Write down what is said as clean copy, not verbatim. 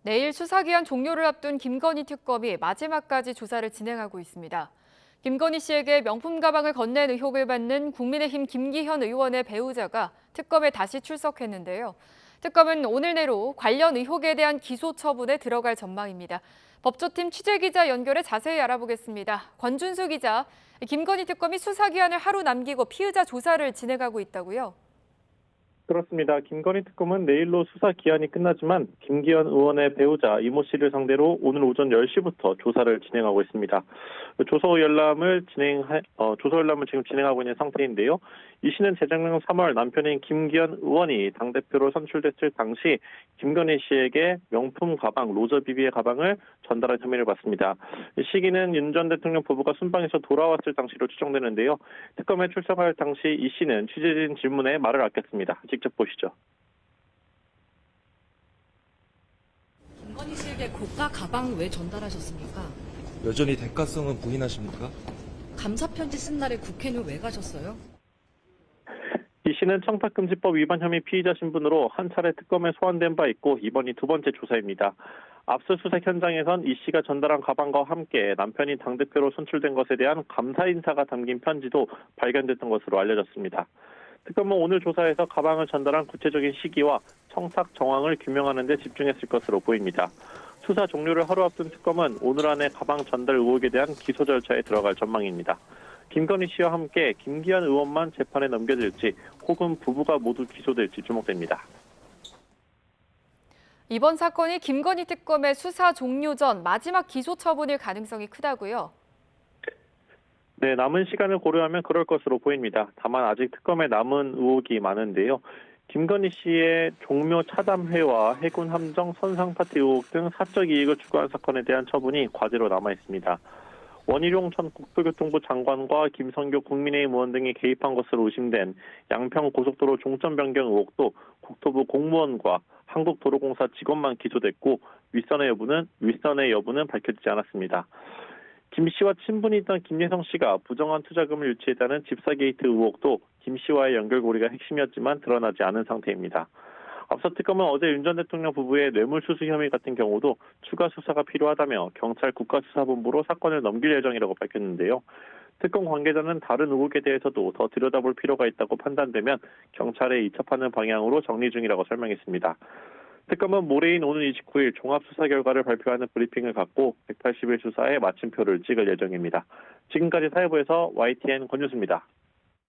내일 수사기한 종료를 앞둔 김건희 특검이 마지막까지 조사를 진행하고 있습니다. 김건희 씨에게 명품 가방을 건넨 의혹을 받는 국민의힘 김기현 의원의 배우자가 특검에 다시 출석했는데요. 특검은 오늘 내로 관련 의혹에 대한 기소 처분에 들어갈 전망입니다. 법조팀 취재기자 연결해 자세히 알아보겠습니다. 권준수 기자, 김건희 특검이 수사기한을 하루 남기고 피의자 조사를 진행하고 있다고요? 그렇습니다. 김건희 특검은 내일로 수사 기한이 끝나지만 김기현 의원의 배우자 이모 씨를 상대로 오늘 오전 10시부터 조사를 진행하고 있습니다. 조서 열람을 지금 진행하고 있는 상태인데요. 이 씨는 재작년 3월 남편인 김기현 의원이 당대표로 선출됐을 당시 김건희 씨에게 명품 가방, 로저비비의 가방을 전달한 혐의를 받습니다. 이 시기는 윤 전 대통령 부부가 순방에서 돌아왔을 당시로 추정되는데요. 특검에 출석할 당시 이 씨는 취재진 질문에 말을 아꼈습니다. 직접 보시죠. 김건희 씨에게 고가 가방 왜 전달하셨습니까? 여전히 대가성은 부인하십니까? 감사 편지 쓴 날에 국회는 왜 가셨어요? 이 씨는 청탁금지법 위반 혐의 피의자 신분으로 한 차례 특검에 소환된 바 있고 이번이 두 번째 조사입니다. 압수수색 현장에선 이 씨가 전달한 가방과 함께 남편이 당대표로 선출된 것에 대한 감사 인사가 담긴 편지도 발견됐던 것으로 알려졌습니다. 특검은 오늘 조사에서 가방을 전달한 구체적인 시기와 청탁 정황을 규명하는 데 집중했을 것으로 보입니다. 수사 종료를 하루 앞둔 특검은 오늘 안에 가방 전달 의혹에 대한 기소 절차에 들어갈 전망입니다. 김건희 씨와 함께 김기현 의원만 재판에 넘겨질지 혹은 부부가 모두 기소될지 주목됩니다. 이번 사건이 김건희 특검의 수사 종료 전 마지막 기소 처분일 가능성이 크다고요? 네, 남은 시간을 고려하면 그럴 것으로 보입니다. 다만 아직 특검에 남은 의혹이 많은데요. 김건희 씨의 종묘 차담회와 해군 함정 선상 파티 의혹 등 사적 이익을 추구한 사건에 대한 처분이 과제로 남아 있습니다. 원희룡 전 국토교통부 장관과 김성교 국민의힘 의원 등이 개입한 것으로 의심된 양평 고속도로 종점 변경 의혹도 국토부 공무원과 한국도로공사 직원만 기소됐고 윗선의 여부는 밝혀지지 않았습니다. 김 씨와 친분이 있던 김예성 씨가 부정한 투자금을 유치했다는 집사 게이트 의혹도 김 씨와의 연결고리가 핵심이었지만 드러나지 않은 상태입니다. 앞서 특검은 어제 윤 전 대통령 부부의 뇌물수수 혐의 같은 경우도 추가 수사가 필요하다며 경찰 국가수사본부로 사건을 넘길 예정이라고 밝혔는데요. 특검 관계자는 다른 의혹에 대해서도 더 들여다볼 필요가 있다고 판단되면 경찰에 이첩하는 방향으로 정리 중이라고 설명했습니다. 특검은 모레인 오는 29일 종합수사 결과를 발표하는 브리핑을 갖고 180일 수사에 마침표를 찍을 예정입니다. 지금까지 사회부에서 YTN 권유수입니다.